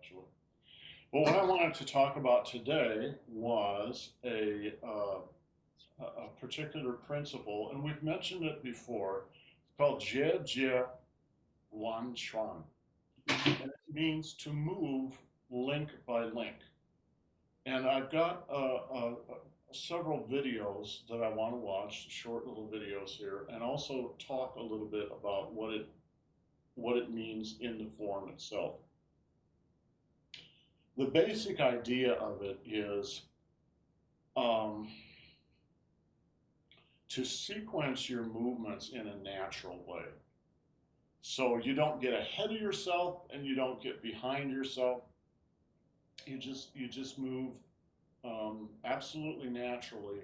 actually. But what I wanted to talk about today was a particular principle, and we've mentioned it before. It's called Jie Jie Wan Chuan, and it means to move link by link. And I've got several videos that I want to watch, short little videos here, and also talk a little bit about what it means in the form itself. The basic idea of it is to sequence your movements in a natural way. So you don't get ahead of yourself and you don't get behind yourself. You just move absolutely naturally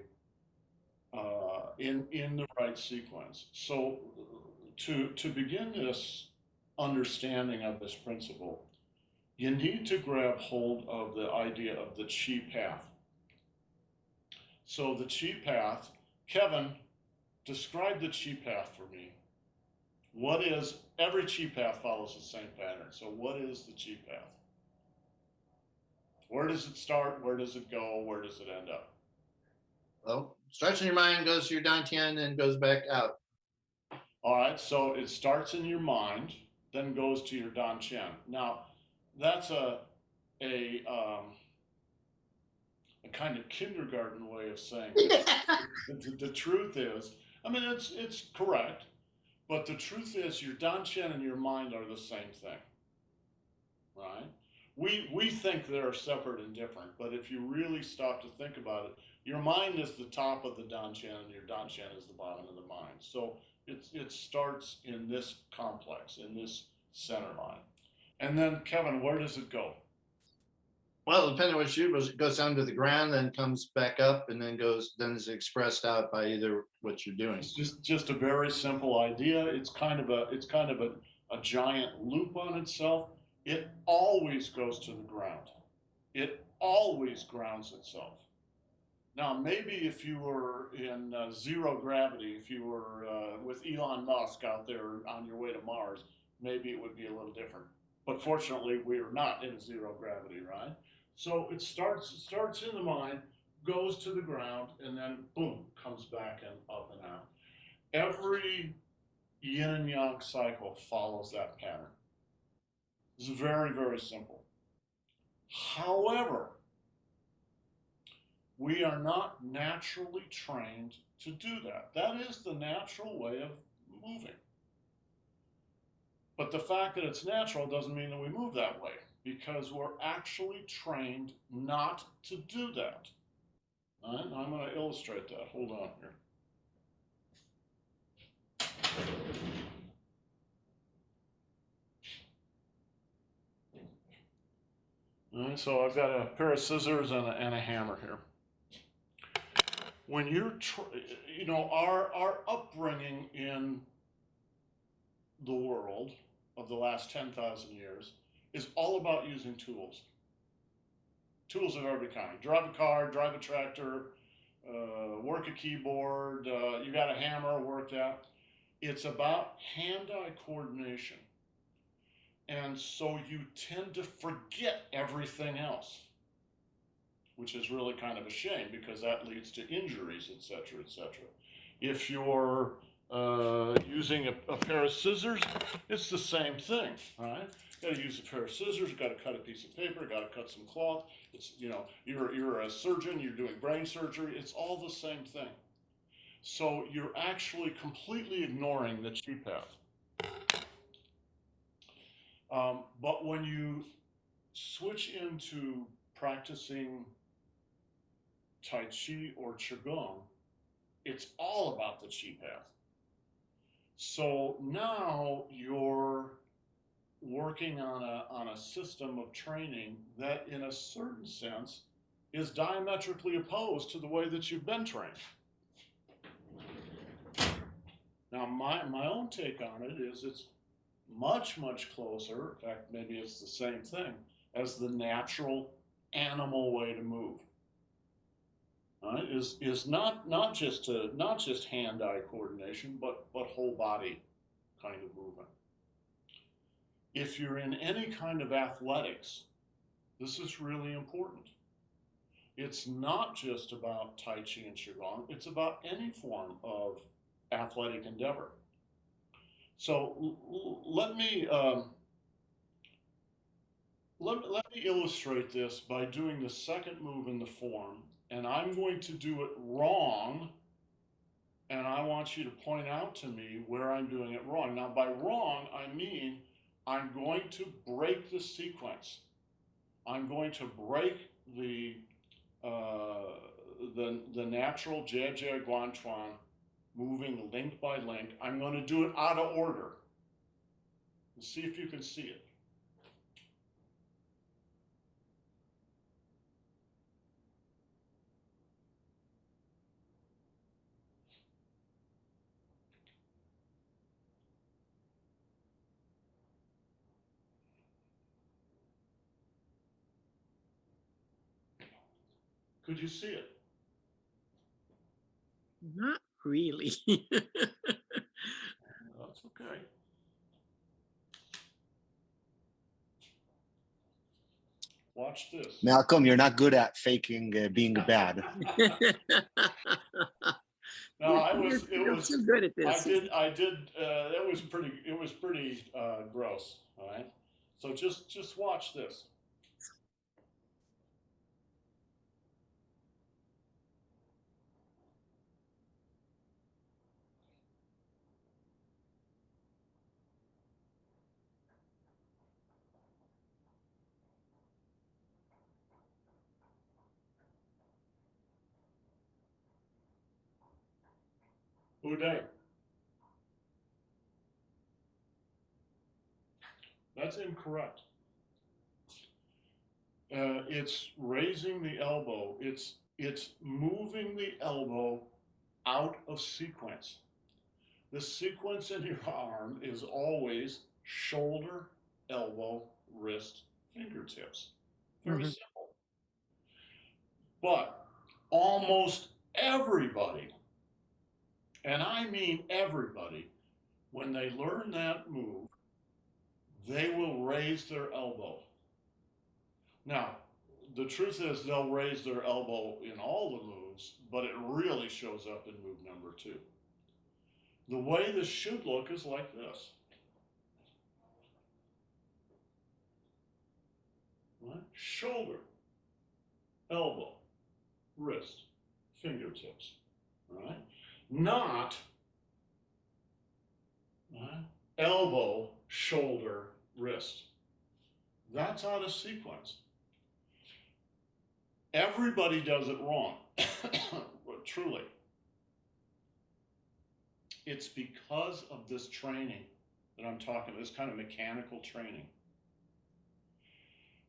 in the right sequence. So to begin this understanding of this principle, you need to grab hold of the idea of the chi path. So the chi path, Kevin, describe the chi path for me. What is, every chi path follows the same pattern. So what is the chi path? Where does it start? Where does it go? Where does it end up? Well, starts in your mind, goes to your dantian, and goes back out. All right, so it starts in your mind, then goes to your dantian. Now, that's a kind of kindergarten way of saying it. The truth is, I mean, it's correct, but the truth is, your dantian and your mind are the same thing, right? We think they're separate and different, but if you really stop to think about it, your mind is the top of the dantian and your dantian is the bottom of the mind. So it starts in this complex, in this center line. And then, Kevin, where does it go? Well, depending on what you do, it goes down to the ground, then comes back up, and then is expressed out by either what you're doing. It's just a very simple idea. It's kind of a giant loop on itself. It always goes to the ground. It always grounds itself. Now, maybe if you were in zero gravity, if you were with Elon Musk out there on your way to Mars, maybe it would be a little different. But fortunately, we are not in zero gravity, right? So it starts in the mind, goes to the ground, and then boom, comes back and up and out. Every yin and yang cycle follows that pattern. It's very, very simple. However, we are not naturally trained to do that. That is the natural way of moving. But the fact that it's natural doesn't mean that we move that way because we're actually trained not to do that. All right, I'm going to illustrate that. Hold on here. All right, so I've got a pair of scissors and a hammer here. When you're, our upbringing in the world of the last 10,000 years is all about using tools. Tools of every kind. Drive a car, drive a tractor, work a keyboard, you got a hammer, work that. It's about hand-eye coordination. And so you tend to forget everything else, which is really kind of a shame because that leads to injuries, etc., etc. If you're using a pair of scissors, it's the same thing, right? You got to use a pair of scissors. You got to cut a piece of paper. You got to cut some cloth. It's you're a surgeon. You're doing brain surgery. It's all the same thing. So you're actually completely ignoring the chi path. But when you switch into practicing Tai Chi or Qigong, it's all about the chi path. So now you're working on a system of training that, in a certain sense, is diametrically opposed to the way that you've been trained. Now, my own take on it is it's much, much closer, in fact, maybe it's the same thing, as the natural animal way to move. Is not just hand-eye coordination, but whole body kind of movement. If you're in any kind of athletics, This is really important. It's not just about Tai Chi and Qigong, it's about any form of athletic endeavor. So let me let me illustrate this by doing the second move in the form, and I'm going to do it wrong, and I want you to point out to me where I'm doing it wrong. Now, by wrong, I mean I'm going to break the sequence. I'm going to break uh, the natural Jia Jia Guan Chuan, moving link by link. I'm going to do it out of order. See if you can see it. Could you see it? Not really. That's okay. Watch this. Malcolm, you're not good at faking being bad. No, I was. It You're was. too good at this. I did. It was pretty. It was pretty gross. All right. So just watch this. Uday. That's incorrect. It's raising the elbow. It's moving the elbow out of sequence. The sequence in your arm is always shoulder, elbow, wrist, fingertips. Very Mhm. simple. But almost everybody, and I mean everybody, when they learn that move, they will raise their elbow. Now, the truth is they'll raise their elbow in all the moves, but it really shows up in move number 2. The way this should look is like this. Right? Shoulder, elbow, wrist, fingertips. Right? Not right? Elbow, shoulder, wrist. That's out of sequence. Everybody does it wrong. Truly. It's because of this training that I'm talking about, this kind of mechanical training.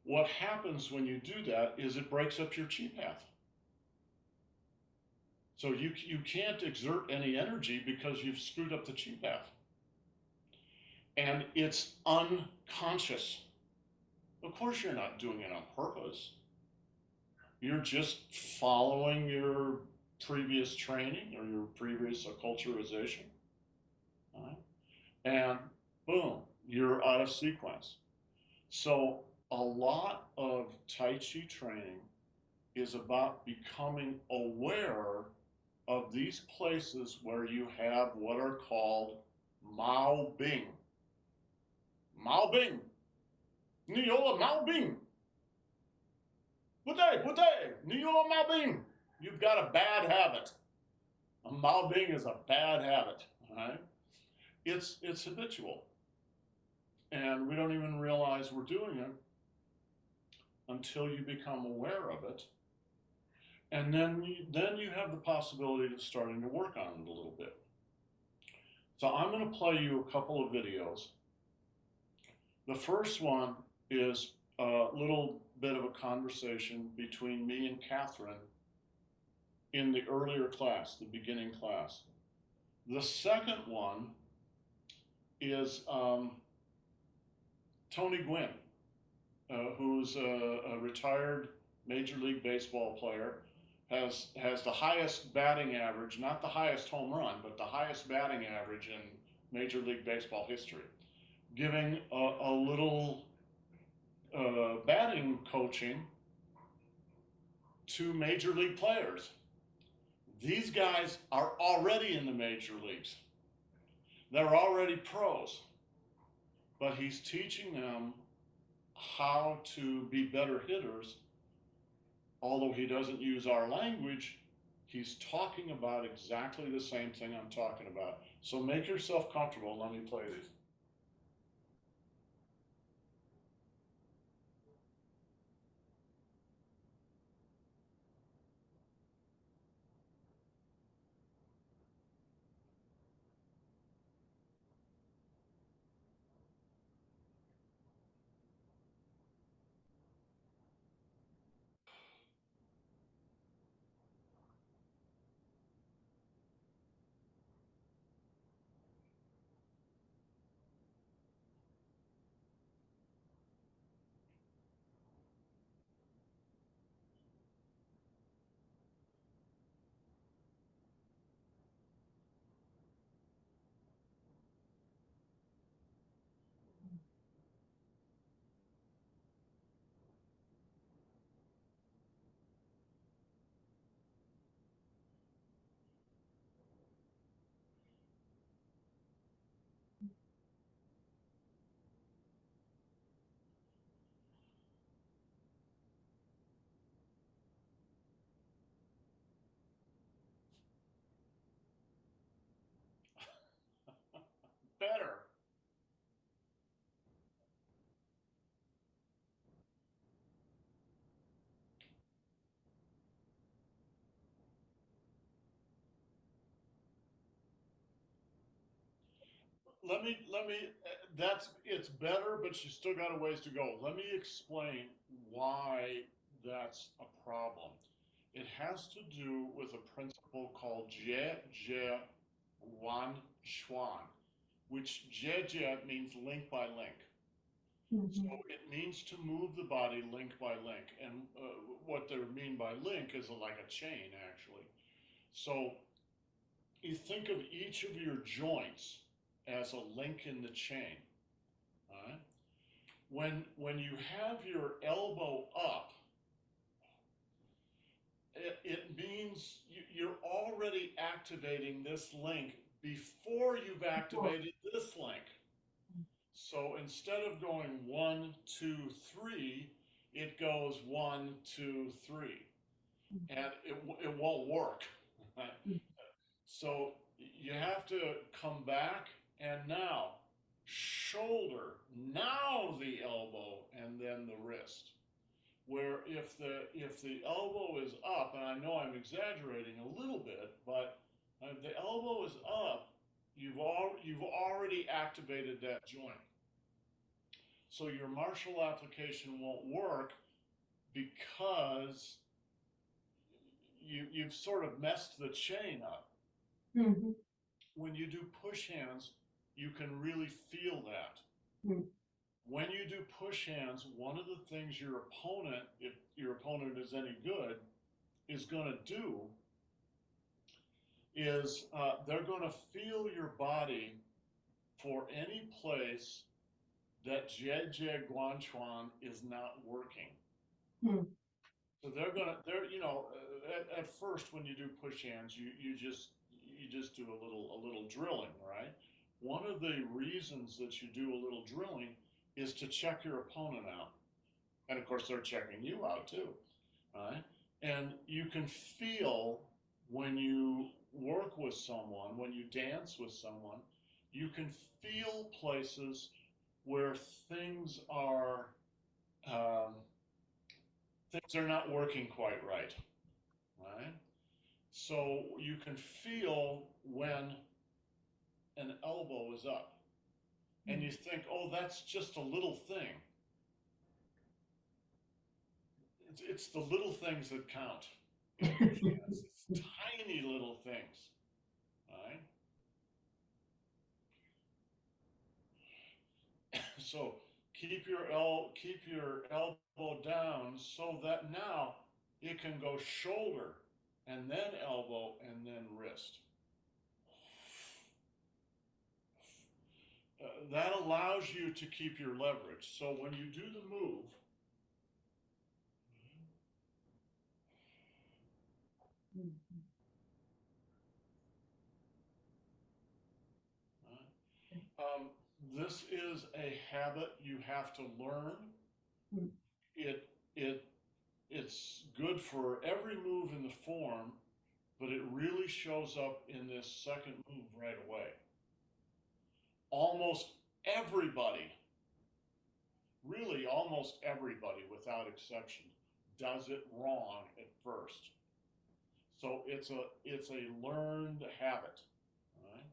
What happens when you do that is it breaks up your chi path. So you can't exert any energy because you've screwed up the chi path. And it's unconscious. Of course, you're not doing it on purpose. You're just following your previous training or your previous acculturation. Right? And boom, you're out of sequence. So a lot of Tai Chi training is about becoming aware of these places where you have what are called Mao Bing. Mao Bing. Niola Mao Bing. Bude, Niola Mao Bing. You've got a bad habit. A Mao Bing is a bad habit. Right? It's habitual. And we don't even realize we're doing it until you become aware of it. And then you have the possibility of starting to work on it a little bit. So I'm going to play you a couple of videos. The first one is a little bit of a conversation between me and Catherine in the earlier class, the beginning class. The second one is Tony Gwynn, who's a retired Major League Baseball player, has the highest batting average, not the highest home run, but the highest batting average in Major League Baseball history, giving a little batting coaching to major league players. These guys are already in the major leagues. They're already pros, but he's teaching them how to be better hitters. Although he doesn't use our language, he's talking about exactly the same thing I'm talking about. So make yourself comfortable. Let me play these. Better. Let me that's it's better, but you still got a ways to go. Let me explain why that's a problem. It has to do with a principle called Jie Jie Wan Xuan, which Jie Jie means link by link. So it means to move the body link by link. And what they mean by link is like a chain, actually. So you think of each of your joints as a link in the chain. All right? When you have your elbow up, it means you're already activating this link before you've activated this link. So instead of going 1, 2, 3, it goes 1, 2, 3, and it won't work. So you have to come back and now shoulder, now the elbow, and then the wrist. Where if the elbow is up, and I know I'm exaggerating a little bit, but if the elbow is up, you've already activated that joint. So your martial application won't work because you've sort of messed the chain up. Mhm. When you do push hands, you can really feel that. Mm. When you do push hands, one of the things your opponent, if your opponent is any good, is going to do is they're going to feel your body for any place that Jie Jie Guanchuan is not working. Mm. So at first when you do push hands, you just do a little drilling, right? One of the reasons that you do a little drilling is to check your opponent out, and of course they're checking you out too, right? And you can feel when you work with someone, when you dance with someone, you can feel places where things are um, things are not working quite right. Right? So you can feel when an elbow is up and you think, oh, that's just a little thing. It's the little things that count. It's tiny little things. Right? So keep your elbow down so that now it can go shoulder and then elbow and then wrist. that allows you to keep your leverage. So when you do the move, this is a habit you have to learn. It it it's good for every move in the form, but it really shows up in this second move right away. Almost everybody, really almost everybody without exception, does it wrong at first. So it's a learned habit. All right?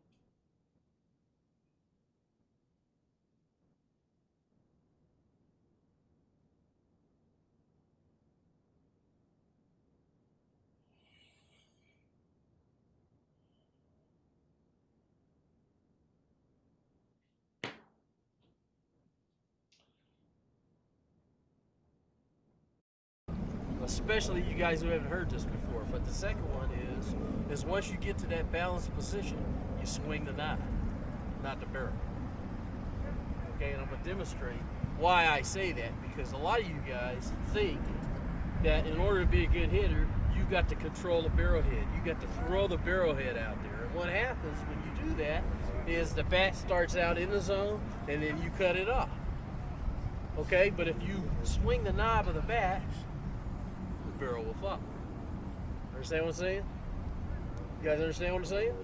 Especially you guys who haven't heard this before. But the second one is once you get to that balanced position, you swing the knife, not the barrel. Okay, and I'm gonna demonstrate why I say that, because a lot of you guys think that in order to be a good hitter, you got to control the barrel head. You got to throw the barrel head out there. And what happens when you do that is the bat starts out in the zone and then you cut it off. Okay, but if you swing the knob of the bat, the barrel will fall. Understand what I'm saying? You guys understand what I'm saying?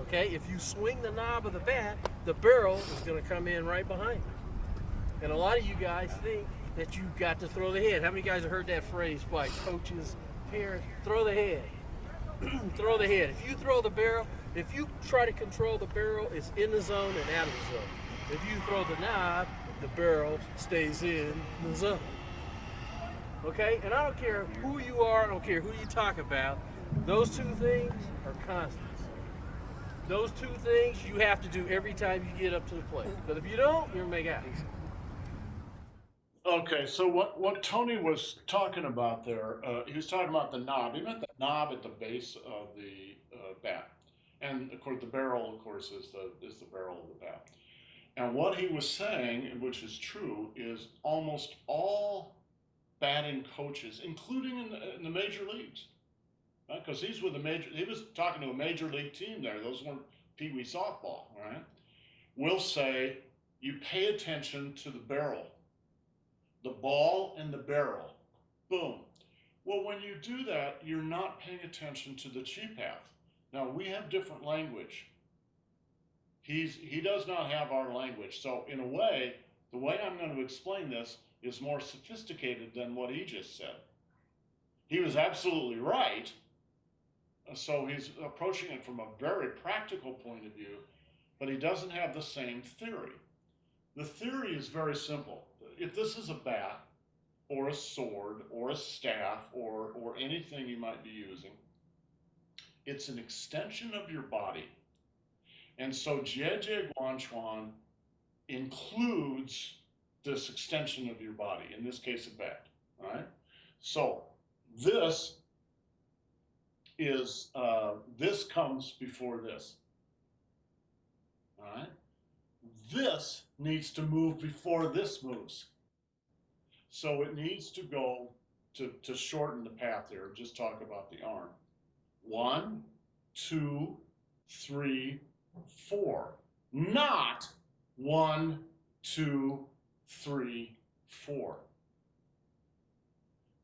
Okay, if you swing the knob of the bat, the barrel is going to come in right behind it. And a lot of you guys think that you got to throw the head. How many guys have heard that phrase by coaches, parents? Throw the head. Throw the head. If you throw the barrel, if you try to control the barrel, it's in the zone and out of the zone. If you throw the knob, the barrel stays in the zone. Okay? And I don't care who you are, I don't care who you talk about, those two things are constants. Those two things you have to do every time you get up to the plate. Because if you don't, you're going to make out. Okay, so what Tony was talking about there, he was talking about the knob. He meant the knob at the base of the bat, and of course the barrel, of course, is the barrel of the bat. And what he was saying, which is true, is almost all batting coaches, including in the major leagues, because he was talking to a major league team there. Those weren't Pee Wee softball, right? Will say you pay attention to the barrel. The ball and the barrel. Boom. Well, when you do that, you're not paying attention to the chi path. Now, we have different language. He does not have our language. So, in a way, the way I'm going to explain this is more sophisticated than what he just said. He was absolutely right. So, he's approaching it from a very practical point of view, but he doesn't have the same theory. The theory is very simple. If this is a bat or a sword or a staff or anything you might be using, it's an extension of your body. And so Jie Guanchuan includes this extension of your body, in this case a bat, all right? So this is, this comes before this, all right? This needs to move before this moves. So it needs to go to shorten the path here. Just talk about the arm. 1, 2, 3, 4. Not 1, 2, 3, 4.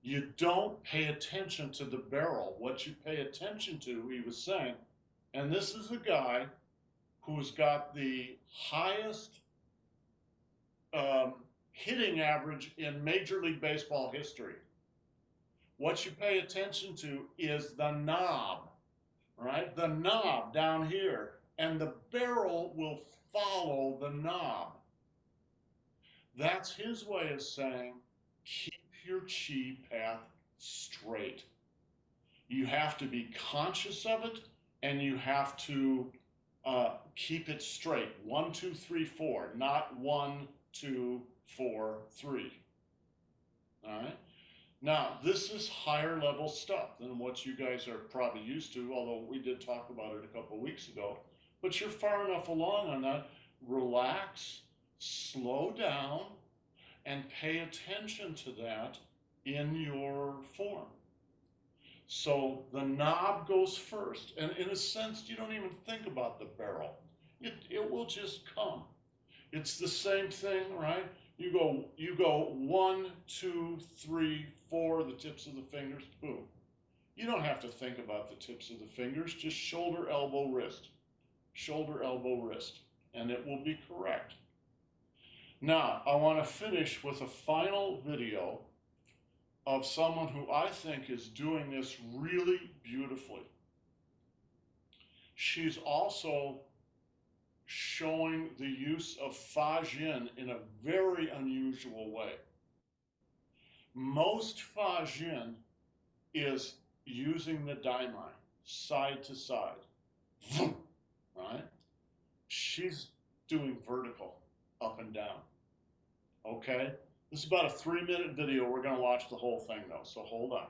You don't pay attention to the barrel. What you pay attention to, he was saying, and this is a guy who's got the highest hitting average in Major League Baseball history. What you pay attention to is the knob, right? The knob down here, and the barrel will follow the knob. That's his way of saying, keep your chi path straight. You have to be conscious of it, and you have to keep it straight. 1, 2, 3, 4, not 1, 2, 4, 3. All right. Now, this is higher level stuff than what you guys are probably used to, although we did talk about it a couple of weeks ago. But you're far enough along on that relax, slow down, and pay attention to that in your form. So the knob goes first, and in a sense, you don't even think about the barrel. It will just come. It's the same thing, right? You go 1, 2, 3, 4, the tips of the fingers, boom. You don't have to think about the tips of the fingers, just shoulder, elbow, wrist. Shoulder, elbow, wrist, and it will be correct. Now, I want to finish with a final video of someone who I think is doing this really beautifully. She's also showing the use of Fa Jin in a very unusual way. Most Fa Jin is using the daimai, side to side, right? She's doing vertical, up and down, okay? This is about a 3-minute video. We're gonna watch the whole thing though, so hold on.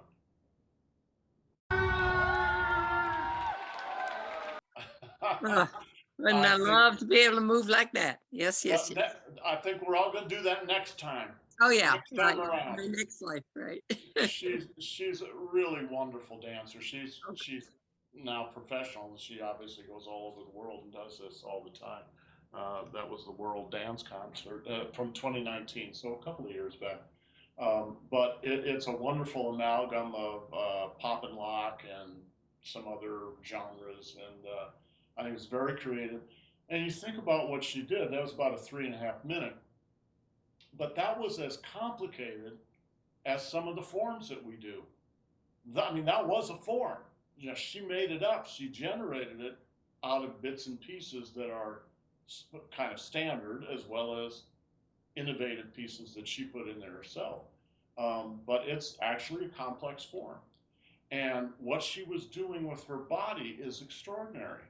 Wouldn't I love to be able to move like that? Yes, yes, yes. I think we're all gonna do that next time. Oh yeah, Next time right. around. My next life, right? She's a really wonderful dancer. She's Okay. now professional. She obviously goes all over the world and does this all the time. That was the World Dance Concert from 2019, so a couple of years back. But it's a wonderful amalgam of pop and lock and some other genres, and I think it's very creative. And you think about what she did, that was about a 3.5 minute. But that was as complicated as some of the forms that we do. I mean, that was a form. You know, she made it up. She generated it out of bits and pieces that are kind of standard, as well as innovative pieces that she put in there herself. But it's actually a complex form. And what she was doing with her body is extraordinary.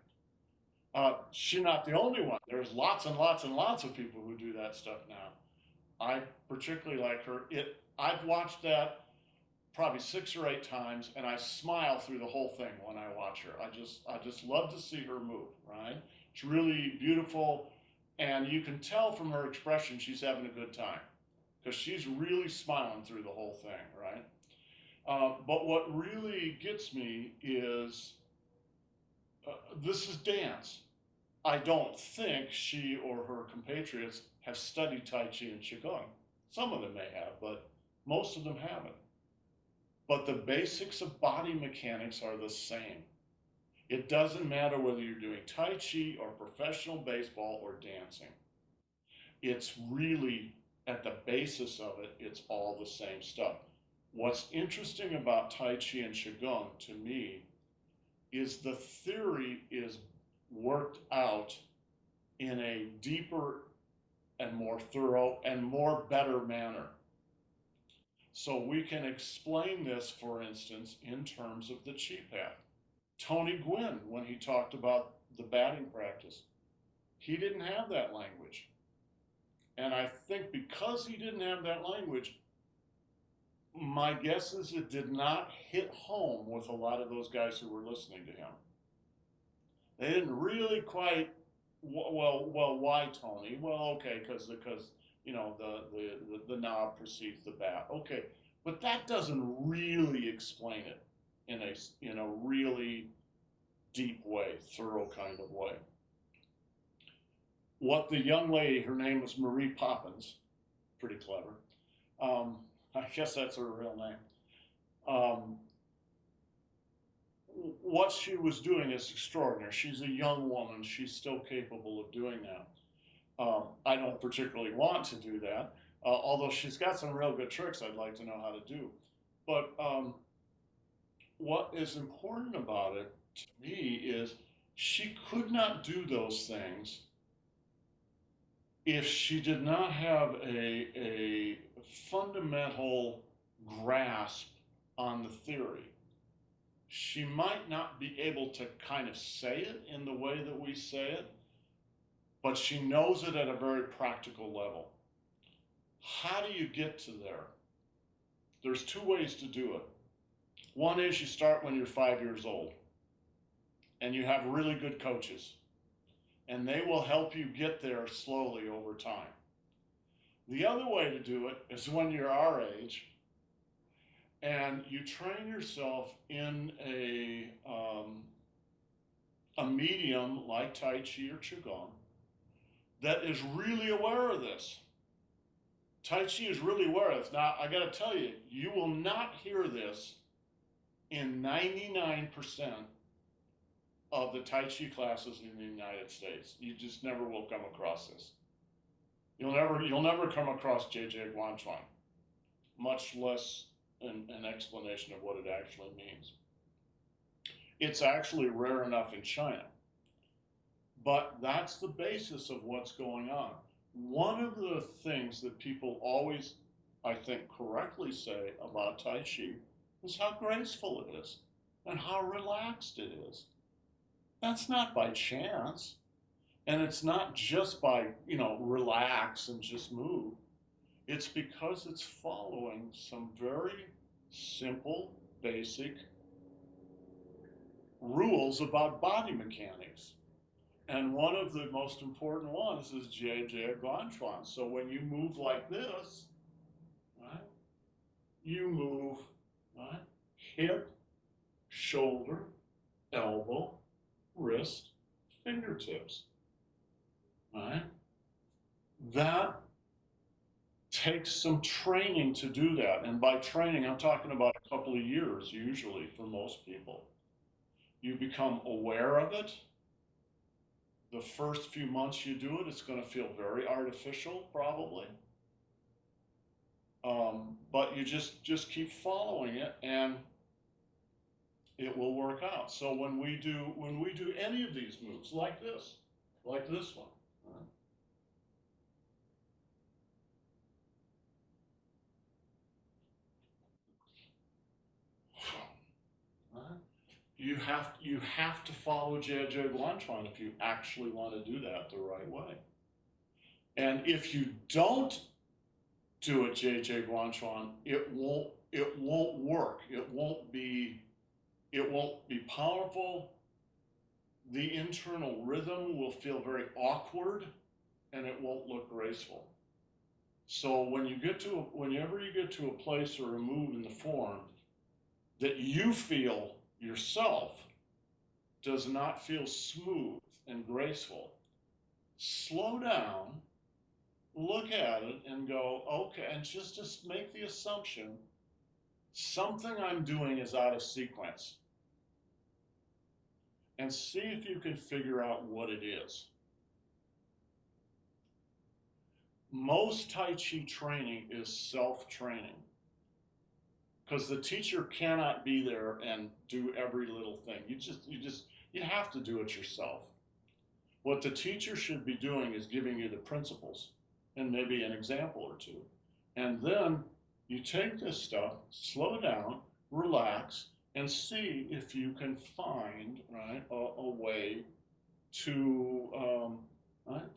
She's not the only one. There's lots and lots and lots of people who do that stuff now. I particularly like her. I've watched that probably 6 or 8 times, and I smile through the whole thing when I watch her. I just love to see her move, right? It's really beautiful, and you can tell from her expression she's having a good time, because she's really smiling through the whole thing, right? But what really gets me is this is dance. I don't think she or her compatriots have studied Tai Chi and Qigong. Some of them may have, but most of them haven't. But the basics of body mechanics are the same. It doesn't matter whether you're doing Tai Chi or professional baseball or dancing. It's really, at the basis of it, it's all the same stuff. What's interesting about Tai Chi and Qigong, to me, is the theory is worked out in a deeper and more thorough and more better manner. So we can explain this, for instance, in terms of the Chi path. Tony Gwynn, when he talked about the batting practice, he didn't have that language. And I think because he didn't have that language, my guess is it did not hit home with a lot of those guys who were listening to him. They didn't really quite, well, why Tony? Well, okay, because you know the knob precedes the bat. Okay, but that doesn't really explain it in a really deep way, thorough kind of way. What the young lady, her name was Marie Poppins, pretty clever. I guess that's her real name. What she was doing is extraordinary. She's a young woman. She's still capable of doing that. I don't particularly want to do that, although she's got some real good tricks I'd like to know how to do. But what is important about it to me is she could not do those things if she did not have a fundamental grasp on the theory. She might not be able to kind of say it in the way that we say it, but she knows it at a very practical level. How do you get to there? There's 2 ways to do it. One is you start when you're 5 years old, and you have really good coaches. and they will help you get there slowly over time. The other way to do it is when you're our age and you train yourself in a medium like Tai Chi or Qigong that is really aware of this. Tai Chi is really aware of this. Now, I got to tell you, you will not hear this in 99% of the Tai Chi classes in the United States. You just never will come across this. You'll never come across JJ Guanchuan, much less an explanation of what it actually means. It's actually rare enough in China. But that's the basis of what's going on. One of the things that people always, I think, correctly say about Tai Chi is how graceful it is and how relaxed it is. That's not by chance. And it's not just by, relax and just move. It's because it's following some very simple, basic rules about body mechanics. And one of the most important ones is Jie Guanchuan. So when you move like this, right, you move, right, hip, shoulder, elbow, wrist, fingertips. Right? That takes some training to do that. And by training, I'm talking about a couple of years usually for most people. You become aware of it. The first few months you do it, it's going to feel very artificial, probably. But you just keep following it, and it will work out. So when we do any of these moves, like this one, you have to follow Jie Guanchuan if you actually want to do that the right way. And if you don't do it Jie Guanchuan, it won't work. It won't be powerful. The internal rhythm will feel very awkward, and it won't look graceful. So whenever you get to a place or a move in the form that you feel yourself does not feel smooth and graceful, slow down, look at it and go, okay, and just make the assumption something I'm doing is out of sequence. And see if you can figure out what it is. Most Tai Chi training is self-training because the teacher cannot be there and do every little thing. You have to do it yourself. What the teacher should be doing is giving you the principles and maybe an example or two. And then you take this stuff, slow down, relax, and see if you can find, right, a way to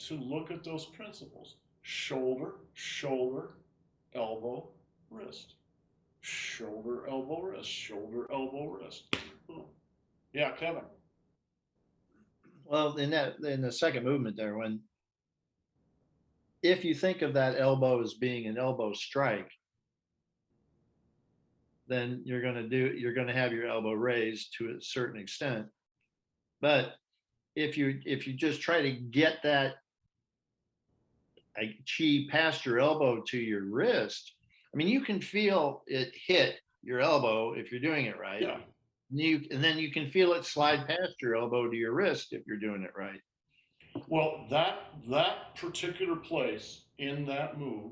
look at those principles. Shoulder, elbow, wrist. Shoulder, elbow, wrist. Shoulder, elbow, wrist. Boom. Yeah, Kevin. Well, in the second movement there, if you think of that elbow as being an elbow strike, then you're going to have your elbow raised to a certain extent. But if you just try to get that chi past your elbow to your wrist, I mean, you can feel it hit your elbow if you're doing it right. Yeah. And then you can feel it slide past your elbow to your wrist if you're doing it right. Well, that particular place in that move,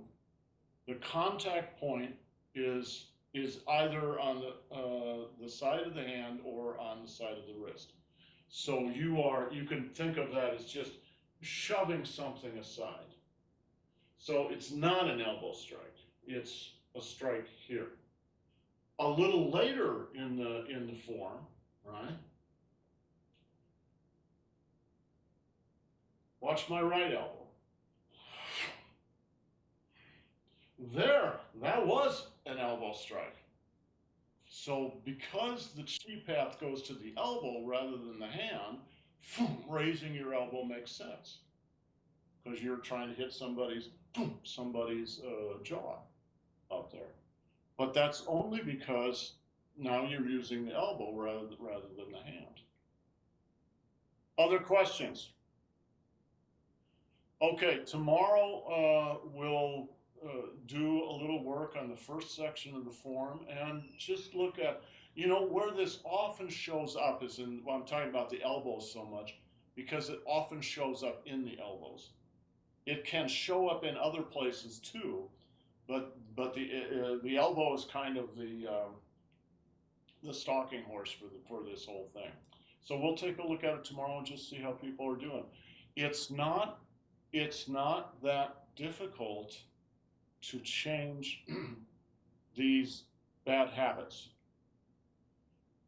the contact point is either on the side of the hand or on the side of the wrist. So you can think of that as just shoving something aside. So it's not an elbow strike. It's a strike here. A little later in the form, right? Watch my right elbow. There, that was an elbow strike. So because the chi path goes to the elbow rather than the hand, raising your elbow makes sense because you're trying to hit somebody's jaw up there. But that's only because now you're using the elbow rather than the hand. Other questions? Okay, tomorrow we'll do a little work on the first section of the form and just look at, you know, where this often shows up is in, well, I'm talking about the elbows so much because it often shows up in the elbows. It can show up in other places too, but the elbow is kind of the stalking horse for this whole thing. So we'll take a look at it tomorrow and just see how people are doing. It's not that difficult to change these bad habits.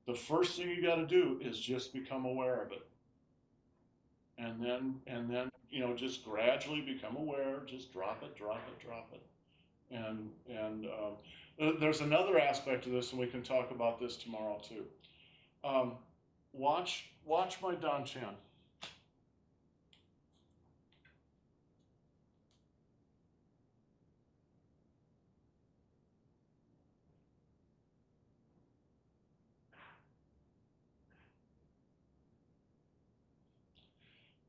The first thing you got to do is just become aware of it. And then, you know, just gradually become aware, just drop it. And there's another aspect of this, and we can talk about this tomorrow too. Watch my danchan.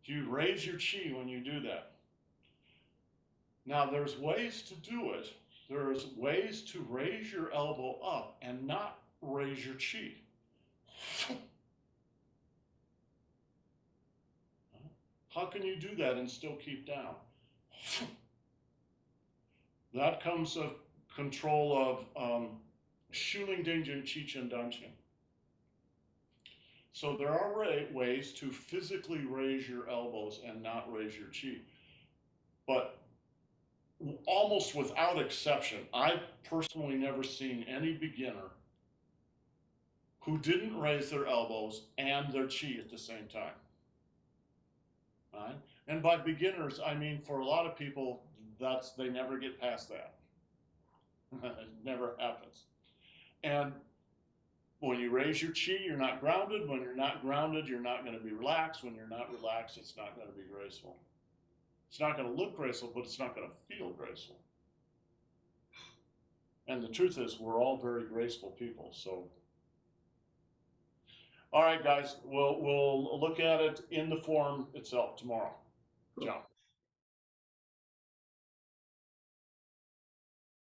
You raise your chi when you do that. Now there's ways to do it. There's ways to raise your elbow up and not raise your chi. How can you do that and still keep down? That comes of control of Shuling Dingjin Chichen Danchin. So there are ways to physically raise your elbows and not raise your chi. But almost without exception, I've personally never seen any beginner who didn't raise their elbows and their chi at the same time. Right? And by beginners, I mean for a lot of people, they never get past that. It never happens. And when you raise your chi, you're not grounded. When you're not grounded, you're not going to be relaxed. When you're not relaxed, it's not going to be graceful. It's not going to look graceful, but it's not going to feel graceful. And the truth is, we're all very graceful people. So, all right, guys, we'll look at it in the form itself tomorrow. Ciao.